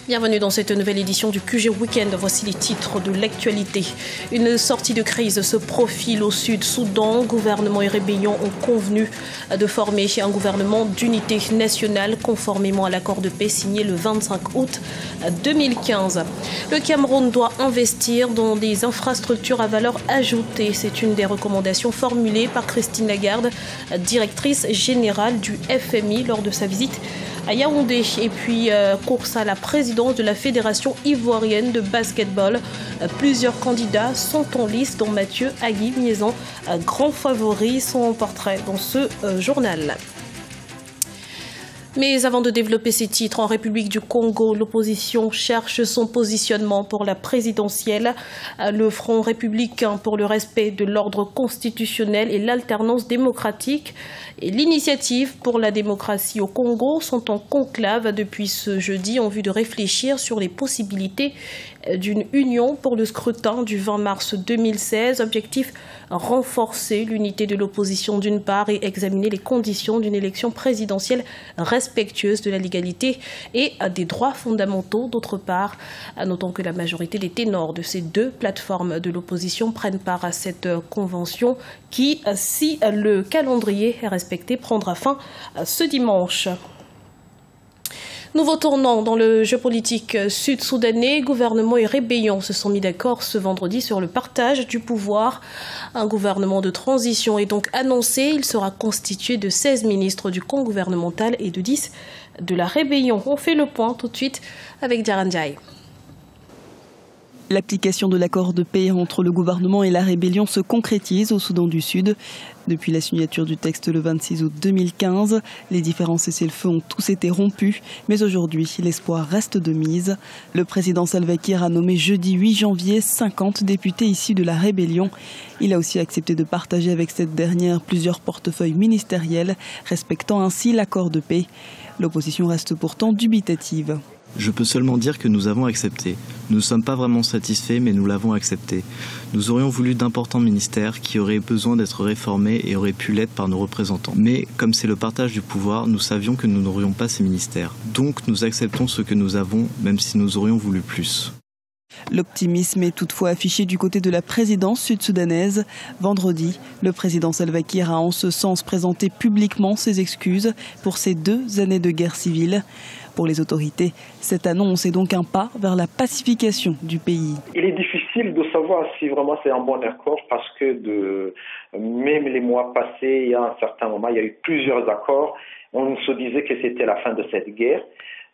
Bienvenue dans cette nouvelle édition du QG Week-end. Voici les titres de l'actualité. Une sortie de crise se profile au Sud-Soudan. Gouvernement et rébellion ont convenu de former un gouvernement d'unité nationale conformément à l'accord de paix signé le 25 août 2015. Le Cameroun doit investir dans des infrastructures à valeur ajoutée. C'est une des recommandations formulées par Christine Lagarde, directrice générale du FMI lors de sa visite à Yaoundé. Et puis, course à la présidence de la Fédération ivoirienne de basketball. Plusieurs candidats sont en lice, dont Mathieu Agui-Miezan, grand favori. Son portrait dans ce journal. Mais avant de développer ces titres, en République du Congo, l'opposition cherche son positionnement pour la présidentielle. Le Front républicain pour le respect de l'ordre constitutionnel et l'alternance démocratique et l'Initiative pour la démocratie au Congo sont en conclave depuis ce jeudi en vue de réfléchir sur les possibilités d'une union pour le scrutin du 20 mars 2016. Objectif, renforcer l'unité de l'opposition d'une part et examiner les conditions d'une élection présidentielle respectueuse de la légalité et des droits fondamentaux d'autre part. Notons que la majorité des ténors de ces deux plateformes de l'opposition prennent part à cette convention qui, si le calendrier est respecté, prendra fin ce dimanche. Nouveau tournant dans le jeu politique sud-soudanais. Gouvernement et rébellion se sont mis d'accord ce vendredi sur le partage du pouvoir. Un gouvernement de transition est donc annoncé. Il sera constitué de 16 ministres du camp gouvernemental et de 10 de la rébellion. On fait le point tout de suite avec Diaran Ndiaye. L'application de l'accord de paix entre le gouvernement et la rébellion se concrétise au Soudan du Sud. Depuis la signature du texte le 26 août 2015, les différents cessez-le-feu ont tous été rompus. Mais aujourd'hui, l'espoir reste de mise. Le président Salva Kiir a nommé jeudi 8 janvier 50 députés issus de la rébellion. Il a aussi accepté de partager avec cette dernière plusieurs portefeuilles ministériels, respectant ainsi l'accord de paix. L'opposition reste pourtant dubitative. Je peux seulement dire que nous avons accepté. Nous ne sommes pas vraiment satisfaits, mais nous l'avons accepté. Nous aurions voulu d'importants ministères qui auraient besoin d'être réformés et auraient pu l'être par nos représentants. Mais comme c'est le partage du pouvoir, nous savions que nous n'aurions pas ces ministères. Donc nous acceptons ce que nous avons, même si nous aurions voulu plus. L'optimisme est toutefois affiché du côté de la présidence sud-soudanaise. Vendredi, le président Salva Kiir a en ce sens présenté publiquement ses excuses pour ces 2 années de guerre civile. Pour les autorités, cette annonce est donc un pas vers la pacification du pays. Il est difficile de savoir si vraiment c'est un bon accord parce que même les mois passés, il y a un certain moment, il y a eu plusieurs accords. On se disait que c'était la fin de cette guerre.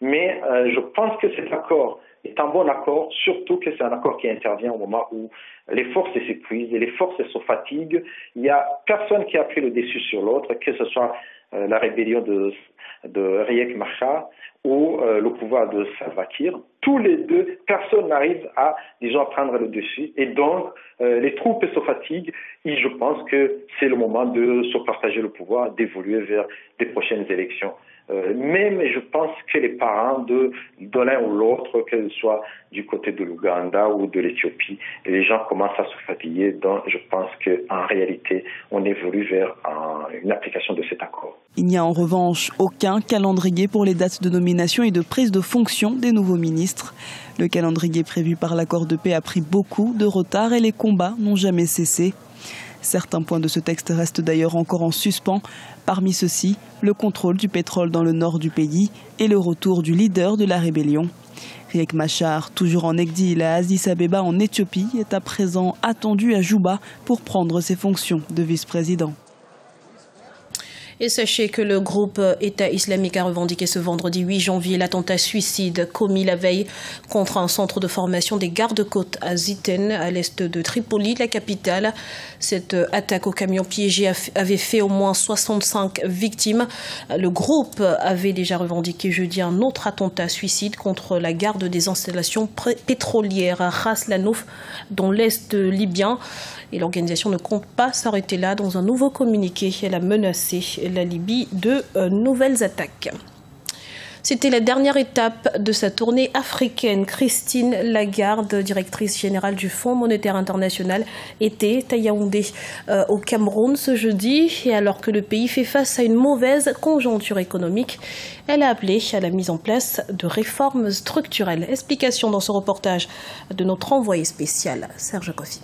Mais je pense que cet accord est un bon accord, surtout que c'est un accord qui intervient au moment où les forces s'épuisent et les forces se fatiguent. Il n'y a personne qui a pris le dessus sur l'autre, que ce soit la rébellion de Riek Machar ou le pouvoir de Salva Kiir. Tous les deux, personne n'arrive à, disons, prendre le dessus. Et donc, les troupes se fatiguent. Et je pense que c'est le moment de se partager le pouvoir, d'évoluer vers des prochaines élections. Même, je pense que les parents de l'un ou l'autre, qu'elle soit du côté de l'Ouganda ou de l'Éthiopie, les gens commencent à se fatiguer. Donc, je pense qu'en réalité, on évolue vers une application de cet accord. Il n'y a en revanche aucun calendrier pour les dates de nomination et de prise de fonction des nouveaux ministres. Le calendrier prévu par l'accord de paix a pris beaucoup de retard et les combats n'ont jamais cessé. Certains points de ce texte restent d'ailleurs encore en suspens. Parmi ceux-ci, le contrôle du pétrole dans le nord du pays et le retour du leader de la rébellion. Riek Machar, toujours en exil à Addis Abeba en Éthiopie, est à présent attendu à Juba pour prendre ses fonctions de vice-président. Et sachez que le groupe État islamique a revendiqué ce vendredi 8 janvier l'attentat suicide commis la veille contre un centre de formation des gardes-côtes à Zitten, à l'est de Tripoli, la capitale. Cette attaque au camion piégé avait fait au moins 65 victimes. Le groupe avait déjà revendiqué jeudi un autre attentat suicide contre la garde des installations pétrolières à Ras Lanouf, dans l'est libyen. Et l'organisation ne compte pas s'arrêter là. Dans un nouveau communiqué, elle a menacé la Libye de nouvelles attaques. C'était la dernière étape de sa tournée africaine. Christine Lagarde, directrice générale du Fonds monétaire international, était à Yaoundé au Cameroun ce jeudi. Et alors que le pays fait face à une mauvaise conjoncture économique, elle a appelé à la mise en place de réformes structurelles. Explication dans ce reportage de notre envoyé spécial, Serge Koffi.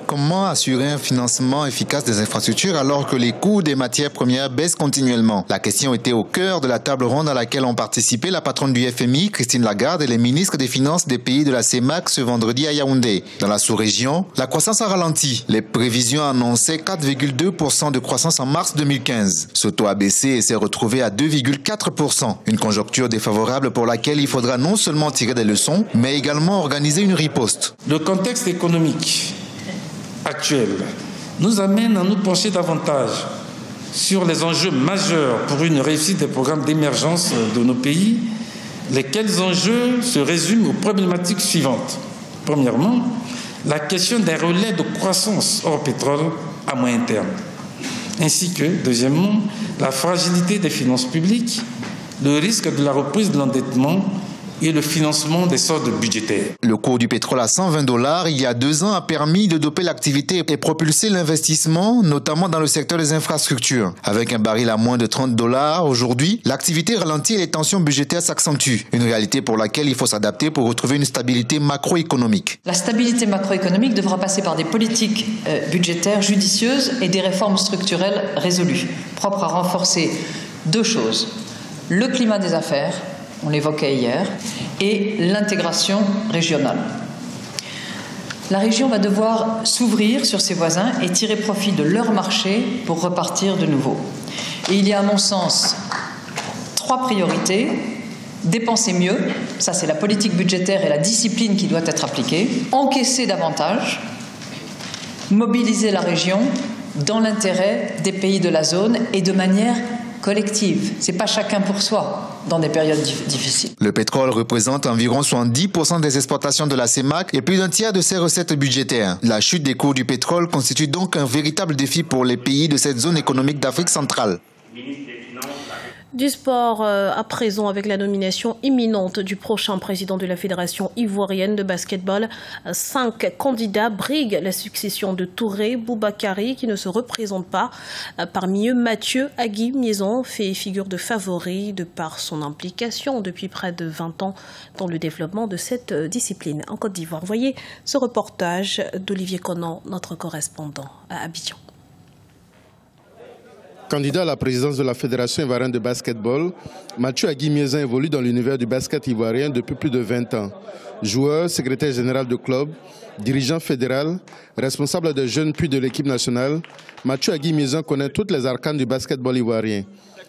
Comment assurer un financement efficace des infrastructures alors que les coûts des matières premières baissent continuellement? La question était au cœur de la table ronde à laquelle ont participé la patronne du FMI, Christine Lagarde, et les ministres des Finances des pays de la CEMAC ce vendredi à Yaoundé. Dans la sous-région, la croissance a ralenti. Les prévisions annonçaient 4,2% de croissance en mars 2015. Ce taux a baissé et s'est retrouvé à 2,4%. Une conjoncture défavorable pour laquelle il faudra non seulement tirer des leçons, mais également organiser une riposte. Le contexte économique actuel nous amène à nous pencher davantage sur les enjeux majeurs pour une réussite des programmes d'émergence de nos pays, lesquels enjeux se résument aux problématiques suivantes. Premièrement, la question des relais de croissance hors pétrole à moyen terme, ainsi que, deuxièmement, la fragilité des finances publiques, le risque de la reprise de l'endettement et le financement des soldes budgétaires. Le cours du pétrole à $120 il y a 2 ans a permis de doper l'activité et propulser l'investissement, notamment dans le secteur des infrastructures. Avec un baril à moins de $30, aujourd'hui, l'activité ralentit et les tensions budgétaires s'accentuent. Une réalité pour laquelle il faut s'adapter pour retrouver une stabilité macroéconomique. La stabilité macroéconomique devra passer par des politiques budgétaires judicieuses et des réformes structurelles résolues, propres à renforcer 2 choses. Le climat des affaires, on l'évoquait hier, et l'intégration régionale. La région va devoir s'ouvrir sur ses voisins et tirer profit de leur marché pour repartir de nouveau. Et il y a à mon sens 3 priorités. Dépenser mieux, ça c'est la politique budgétaire et la discipline qui doit être appliquée. Encaisser davantage, mobiliser la région dans l'intérêt des pays de la zone et de manière collective. C'est pas chacun pour soi dans des périodes difficiles. Le pétrole représente environ 70% des exportations de la CEMAC et plus d'un tiers de ses recettes budgétaires. La chute des cours du pétrole constitue donc un véritable défi pour les pays de cette zone économique d'Afrique centrale. Du sport à présent avec la nomination imminente du prochain président de la Fédération ivoirienne de basketball. 5 candidats briguent la succession de Touré Boubakari qui ne se représente pas. Parmi eux, Mathieu Agui-Miezon fait figure de favori de par son implication depuis près de 20 ans dans le développement de cette discipline en Côte d'Ivoire. Voyez ce reportage d'Olivier Conan, notre correspondant à Abidjan. Candidat à la présidence de la Fédération ivoirienne de basketball, Mathieu Agui-Miezon évolue dans l'univers du basket ivoirien depuis plus de 20 ans. Joueur, secrétaire général de club, dirigeant fédéral, responsable des jeunes puis de l'équipe nationale, Mathieu Agui-Miezon connaît toutes les arcanes du basketball ivoirien.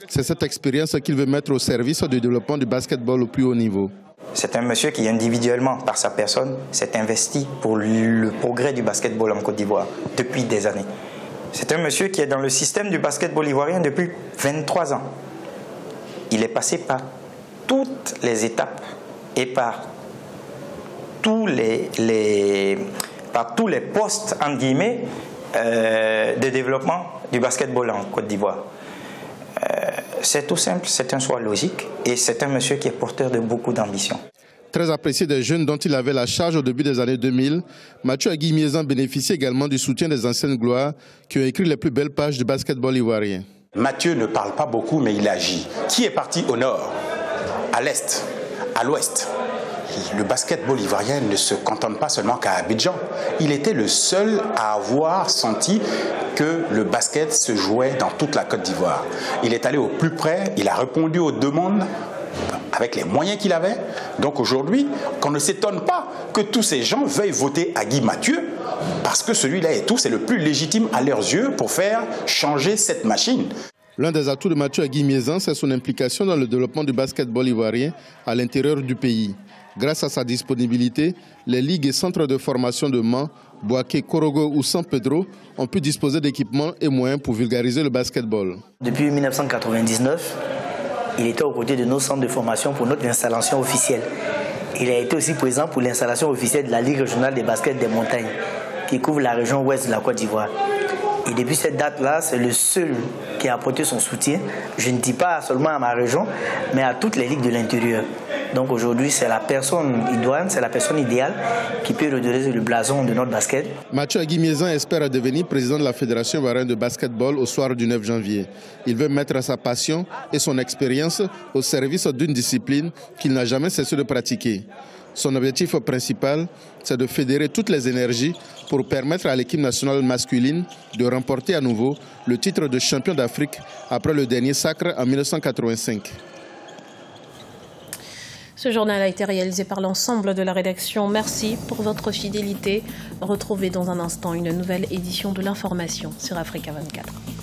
C'est cette expérience qu'il veut mettre au service du développement du basketball au plus haut niveau. C'est un monsieur qui, individuellement, par sa personne, s'est investi pour le progrès du basketball en Côte d'Ivoire depuis des années. C'est un monsieur qui est dans le système du basketball ivoirien depuis 23 ans. Il est passé par toutes les étapes et par tous les postes, entre guillemets, de développement du basketball en Côte d'Ivoire. C'est tout simple, c'est un choix logique et c'est un monsieur qui est porteur de beaucoup d'ambition. Très apprécié des jeunes dont il avait la charge au début des années 2000, Mathieu Agui-Miezon bénéficie également du soutien des anciennes gloires qui ont écrit les plus belles pages du basketball ivoirien. Mathieu ne parle pas beaucoup, mais il agit. Qui est parti au nord, à l'est, à l'ouest? Le basketball ivoirien ne se contente pas seulement qu'à Abidjan. Il était le seul à avoir senti que le basket se jouait dans toute la Côte d'Ivoire. Il est allé au plus près, il a répondu aux demandes avec les moyens qu'il avait. Donc aujourd'hui, qu'on ne s'étonne pas que tous ces gens veuillent voter Agui Mathieu, parce que celui-là et tout, c'est le plus légitime à leurs yeux pour faire changer cette machine. L'un des atouts de Mathieu Agui-Miezon, c'est son implication dans le développement du basketball ivoirien à l'intérieur du pays. Grâce à sa disponibilité, les ligues et centres de formation de Mans, Boaké, Korogo ou San Pedro ont pu disposer d'équipements et moyens pour vulgariser le basketball. Depuis 1999, il était aux côtés de nos centres de formation pour notre installation officielle. Il a été aussi présent pour l'installation officielle de la Ligue régionale des baskets des montagnes, qui couvre la région ouest de la Côte d'Ivoire. Et depuis cette date-là, c'est le seul qui a apporté son soutien. Je ne dis pas seulement à ma région, mais à toutes les ligues de l'intérieur. Donc aujourd'hui, c'est la personne idoine, c'est la personne idéale qui peut redresser le blason de notre basket. Mathieu Agui-Miezan espère devenir président de la Fédération ivoirienne de basketball au soir du 9 janvier. Il veut mettre sa passion et son expérience au service d'une discipline qu'il n'a jamais cessé de pratiquer. Son objectif principal, c'est de fédérer toutes les énergies pour permettre à l'équipe nationale masculine de remporter à nouveau le titre de champion d'Afrique après le dernier sacre en 1985. Ce journal a été réalisé par l'ensemble de la rédaction. Merci pour votre fidélité. Retrouvez dans un instant une nouvelle édition de l'information sur Africa 24.